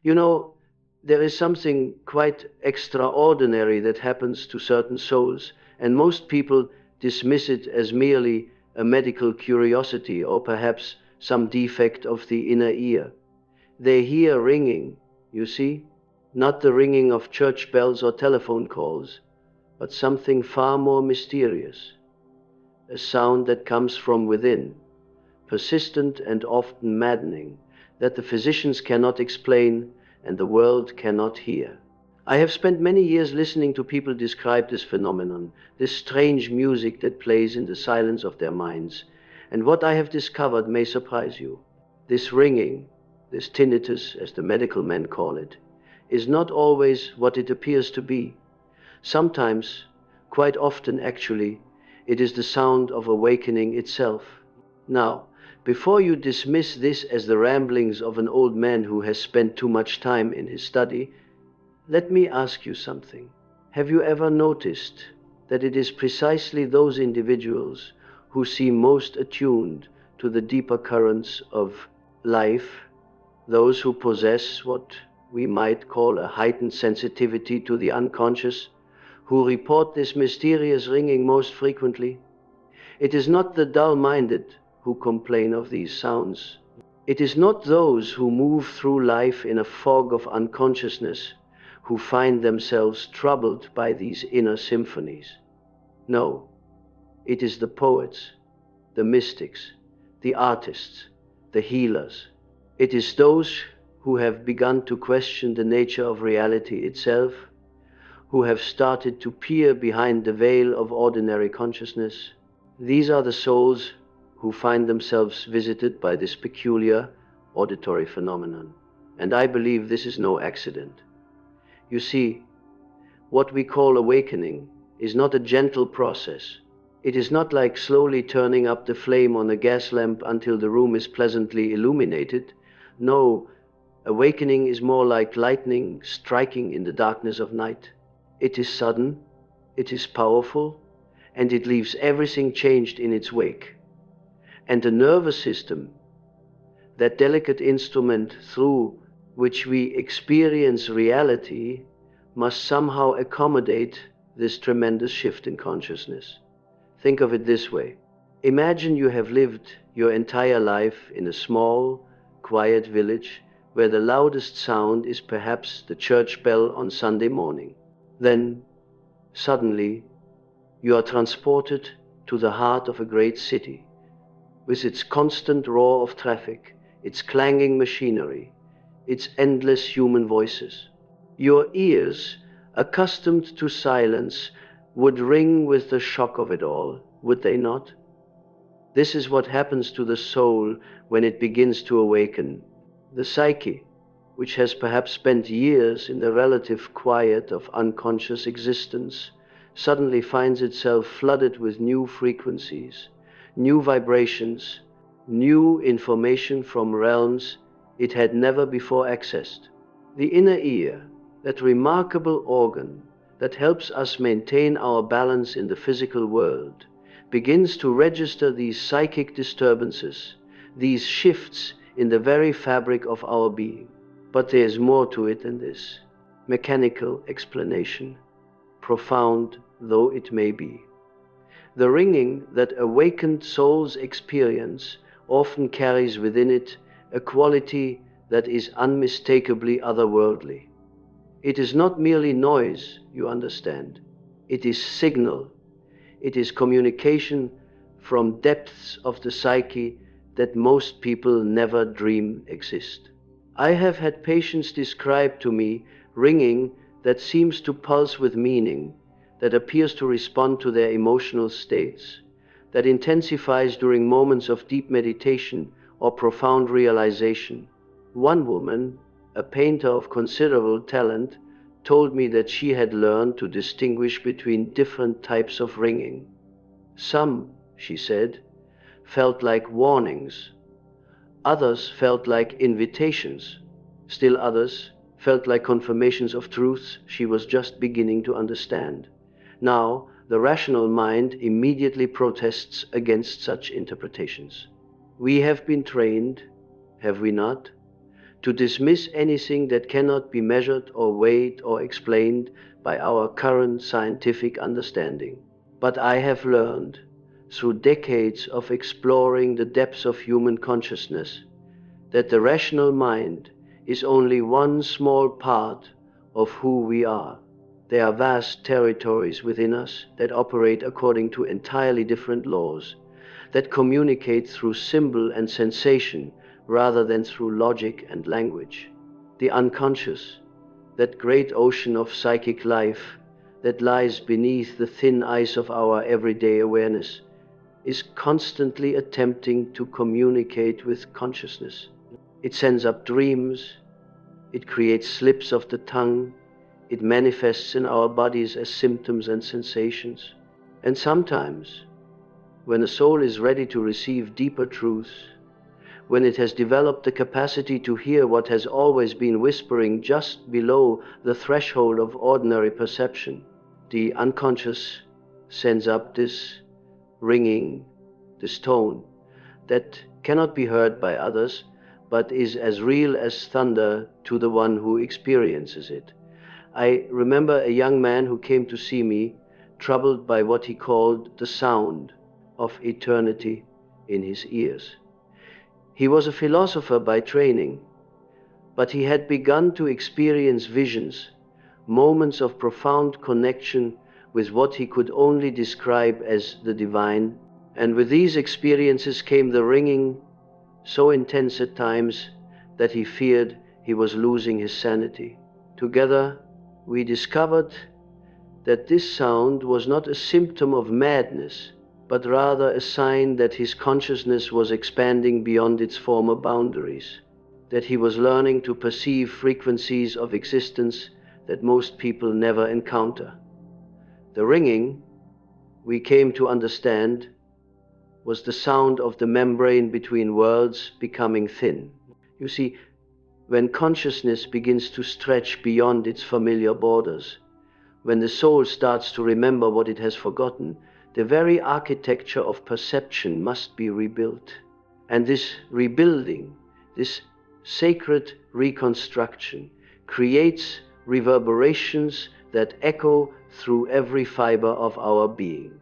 You know, there is something quite extraordinary that happens to certain souls, and most people dismiss it as merely a medical curiosity or perhaps some defect of the inner ear. They hear ringing, you see, not the ringing of church bells or telephone calls, but something far more mysterious, a sound that comes from within, persistent and often maddening, that the physicians cannot explain and the world cannot hear. I have spent many years listening to people describe this phenomenon, this strange music that plays in the silence of their minds, and what I have discovered may surprise you. This ringing, this tinnitus, as the medical men call it, is not always what it appears to be. Sometimes, quite often actually, it is the sound of awakening itself. Now, before you dismiss this as the ramblings of an old man who has spent too much time in his study, let me ask you something. Have you ever noticed that it is precisely those individuals who seem most attuned to the deeper currents of life, those who possess what we might call a heightened sensitivity to the unconscious, who report this mysterious ringing most frequently? It is not the dull-minded who complain of these sounds. It is not those who move through life in a fog of unconsciousness who find themselves troubled by these inner symphonies. No, it is the poets, the mystics, the artists, the healers. It is those who have begun to question the nature of reality itself, who have started to peer behind the veil of ordinary consciousness. These are the souls who find themselves visited by this peculiar auditory phenomenon. And I believe this is no accident. You see, what we call awakening is not a gentle process. It is not like slowly turning up the flame on a gas lamp until the room is pleasantly illuminated. No, awakening is more like lightning striking in the darkness of night. It is sudden, it is powerful, and it leaves everything changed in its wake. And the nervous system, that delicate instrument through which we experience reality, must somehow accommodate this tremendous shift in consciousness. Think of it this way. Imagine you have lived your entire life in a small, quiet village where the loudest sound is perhaps the church bell on Sunday morning. Then, suddenly, you are transported to the heart of a great city, with its constant roar of traffic, its clanging machinery, its endless human voices. Your ears, accustomed to silence, would ring with the shock of it all, would they not? This is what happens to the soul when it begins to awaken. The psyche, which has perhaps spent years in the relative quiet of unconscious existence, suddenly finds itself flooded with new frequencies, new vibrations, new information from realms it had never before accessed. The inner ear, that remarkable organ that helps us maintain our balance in the physical world, begins to register these psychic disturbances, these shifts in the very fabric of our being. But there is more to it than this mechanical explanation, profound though it may be. The ringing that awakened souls experience often carries within it a quality that is unmistakably otherworldly. It is not merely noise, you understand. It is signal. It is communication from depths of the psyche that most people never dream exist. I have had patients describe to me ringing that seems to pulse with meaning, that appears to respond to their emotional states, that intensifies during moments of deep meditation or profound realization. One woman, a painter of considerable talent, told me that she had learned to distinguish between different types of ringing. Some, she said, felt like warnings. Others felt like invitations. Still others felt like confirmations of truths she was just beginning to understand. Now, the rational mind immediately protests against such interpretations. We have been trained, have we not, to dismiss anything that cannot be measured or weighed or explained by our current scientific understanding. But I have learned, through decades of exploring the depths of human consciousness, that the rational mind is only one small part of who we are. There are vast territories within us that operate according to entirely different laws, that communicate through symbol and sensation rather than through logic and language. The unconscious, that great ocean of psychic life that lies beneath the thin ice of our everyday awareness, is constantly attempting to communicate with consciousness. It sends up dreams, it creates slips of the tongue, it manifests in our bodies as symptoms and sensations. And sometimes, when a soul is ready to receive deeper truths, when it has developed the capacity to hear what has always been whispering just below the threshold of ordinary perception, the unconscious sends up this ringing, this tone that cannot be heard by others, but is as real as thunder to the one who experiences it. I remember a young man who came to see me, troubled by what he called the sound of eternity in his ears. He was a philosopher by training, but he had begun to experience visions, moments of profound connection with what he could only describe as the divine, and with these experiences came the ringing, so intense at times that he feared he was losing his sanity. Together, we discovered that this sound was not a symptom of madness, but rather a sign that his consciousness was expanding beyond its former boundaries, that he was learning to perceive frequencies of existence that most people never encounter. The ringing, we came to understand, was the sound of the membrane between worlds becoming thin. You see, when consciousness begins to stretch beyond its familiar borders, when the soul starts to remember what it has forgotten, the very architecture of perception must be rebuilt. And this rebuilding, this sacred reconstruction, creates reverberations that echo through every fiber of our being.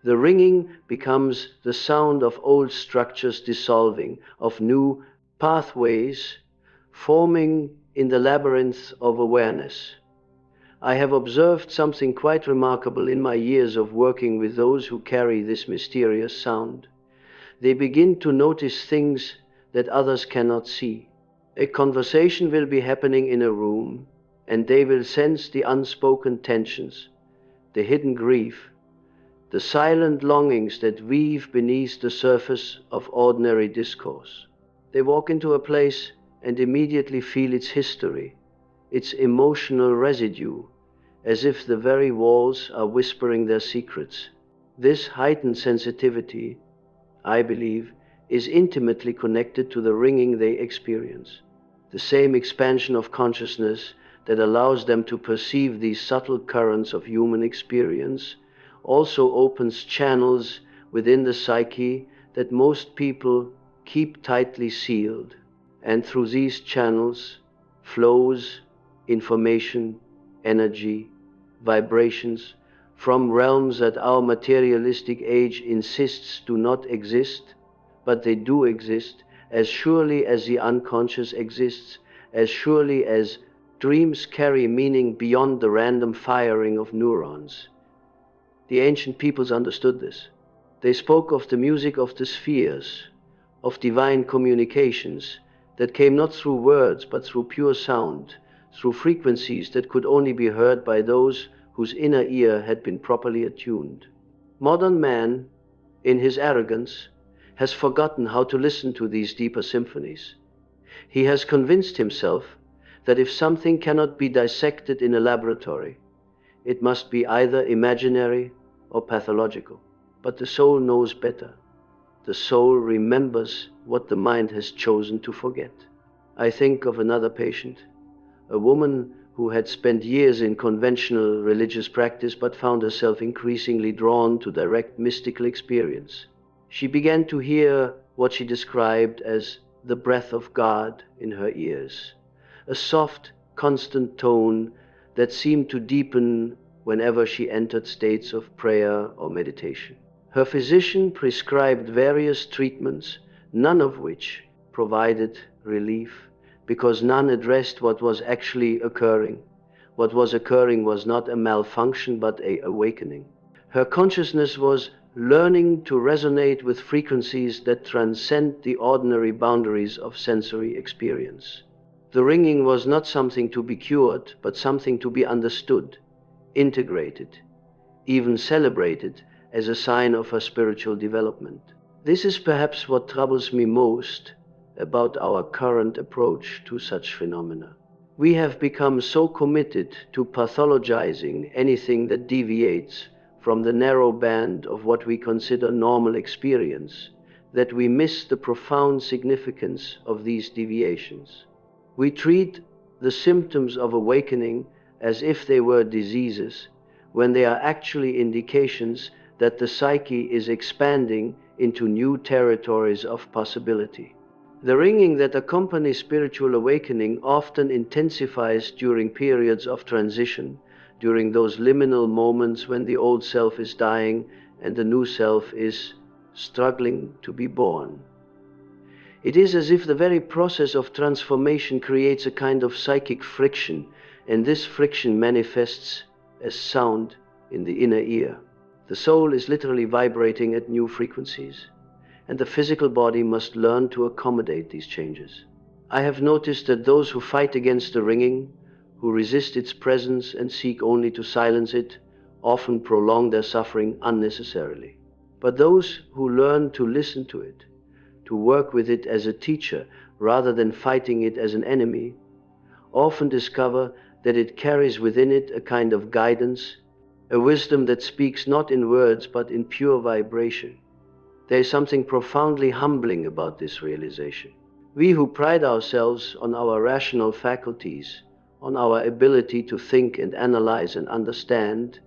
The ringing becomes the sound of old structures dissolving, of new pathways forming in the labyrinth of awareness. I have observed something quite remarkable in my years of working with those who carry this mysterious sound. They begin to notice things that others cannot see. A conversation will be happening in a room, and they will sense the unspoken tensions, the hidden grief, the silent longings that weave beneath the surface of ordinary discourse. They walk into a place and immediately feel its history, its emotional residue, as if the very walls are whispering their secrets. This heightened sensitivity, I believe, is intimately connected to the ringing they experience. The same expansion of consciousness that allows them to perceive these subtle currents of human experience also opens channels within the psyche that most people keep tightly sealed. And through these channels flows information, energy, vibrations from realms that our materialistic age insists do not exist, but they do exist as surely as the unconscious exists, as surely as dreams carry meaning beyond the random firing of neurons. The ancient peoples understood this. They spoke of the music of the spheres, of divine communications that came not through words but through pure sound, through frequencies that could only be heard by those whose inner ear had been properly attuned. Modern man, in his arrogance, has forgotten how to listen to these deeper symphonies. He has convinced himself that if something cannot be dissected in a laboratory, it must be either imaginary or pathological. But the soul knows better. The soul remembers what the mind has chosen to forget. I think of another patient, a woman who had spent years in conventional religious practice but found herself increasingly drawn to direct mystical experience. She began to hear what she described as the breath of God in her ears, a soft, constant tone that seemed to deepen whenever she entered states of prayer or meditation. Her physician prescribed various treatments, none of which provided relief, because none addressed what was actually occurring. What was occurring was not a malfunction, but an awakening. Her consciousness was learning to resonate with frequencies that transcend the ordinary boundaries of sensory experience. The ringing was not something to be cured, but something to be understood, integrated, even celebrated as a sign of her spiritual development. This is perhaps what troubles me most about our current approach to such phenomena. We have become so committed to pathologizing anything that deviates from the narrow band of what we consider normal experience that we miss the profound significance of these deviations. We treat the symptoms of awakening as if they were diseases, when they are actually indications that the psyche is expanding into new territories of possibility. The ringing that accompanies spiritual awakening often intensifies during periods of transition, during those liminal moments when the old self is dying and the new self is struggling to be born. It is as if the very process of transformation creates a kind of psychic friction, and this friction manifests as sound in the inner ear. The soul is literally vibrating at new frequencies, and the physical body must learn to accommodate these changes. I have noticed that those who fight against the ringing, who resist its presence and seek only to silence it, often prolong their suffering unnecessarily. But those who learn to listen to it, to work with it as a teacher rather than fighting it as an enemy, often discover that it carries within it a kind of guidance, a wisdom that speaks not in words but in pure vibration. There is something profoundly humbling about this realization. We who pride ourselves on our rational faculties, on our ability to think and analyze and understand,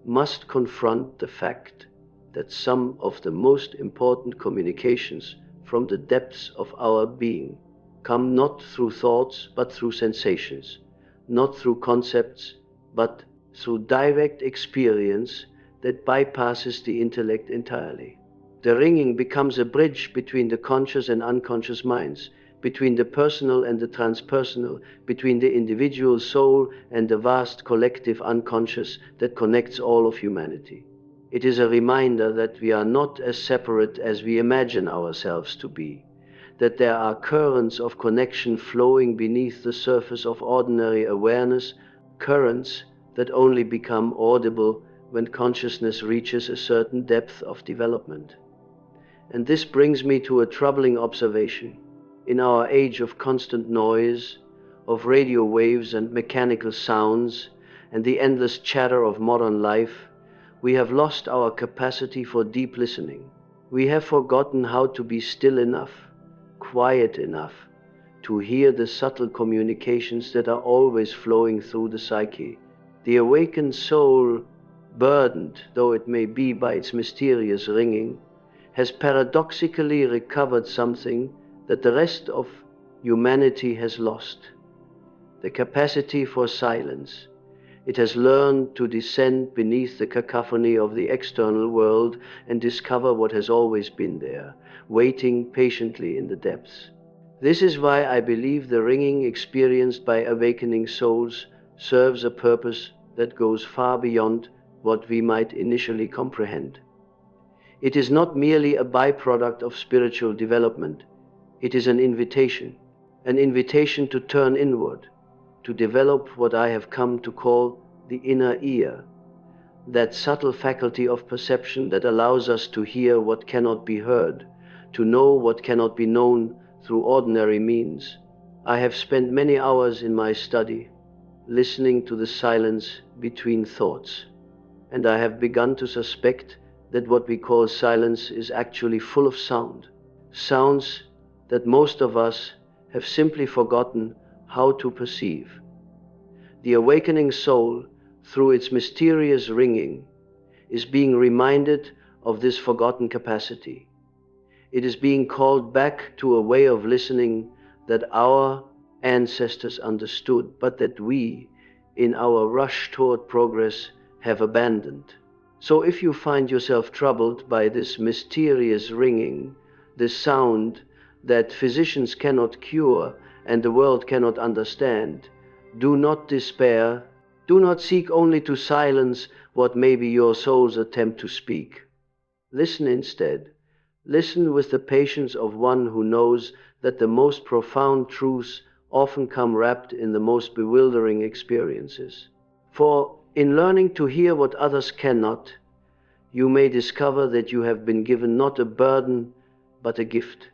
must confront the fact that some of the most important communications from the depths of our being come not through thoughts but through sensations, not through concepts but through direct experience that bypasses the intellect entirely. The ringing becomes a bridge between the conscious and unconscious minds, between the personal and the transpersonal, between the individual soul and the vast collective unconscious that connects all of humanity. It is a reminder that we are not as separate as we imagine ourselves to be, that there are currents of connection flowing beneath the surface of ordinary awareness, currents that only become audible when consciousness reaches a certain depth of development. And this brings me to a troubling observation. In our age of constant noise, of radio waves and mechanical sounds, and the endless chatter of modern life, we have lost our capacity for deep listening. We have forgotten how to be still enough, quiet enough, to hear the subtle communications that are always flowing through the psyche. The awakened soul, burdened though it may be by its mysterious ringing, has paradoxically recovered something that the rest of humanity has lost: the capacity for silence. It has learned to descend beneath the cacophony of the external world and discover what has always been there, waiting patiently in the depths. This is why I believe the ringing experienced by awakening souls serves a purpose that goes far beyond what we might initially comprehend. It is not merely a byproduct of spiritual development. It is an invitation to turn inward, to develop what I have come to call the inner ear, that subtle faculty of perception that allows us to hear what cannot be heard, to know what cannot be known through ordinary means. I have spent many hours in my study listening to the silence between thoughts, and I have begun to suspect that what we call silence is actually full of sound, sounds that most of us have simply forgotten how to perceive. The awakening soul, through its mysterious ringing, is being reminded of this forgotten capacity. It is being called back to a way of listening that our ancestors understood, but that we, in our rush toward progress, have abandoned. So if you find yourself troubled by this mysterious ringing, this sound that physicians cannot cure and the world cannot understand, do not despair. Do not seek only to silence what may be your soul's attempt to speak. Listen instead. Listen with the patience of one who knows that the most profound truths often come wrapped in the most bewildering experiences. For in learning to hear what others cannot, you may discover that you have been given not a burden, but a gift.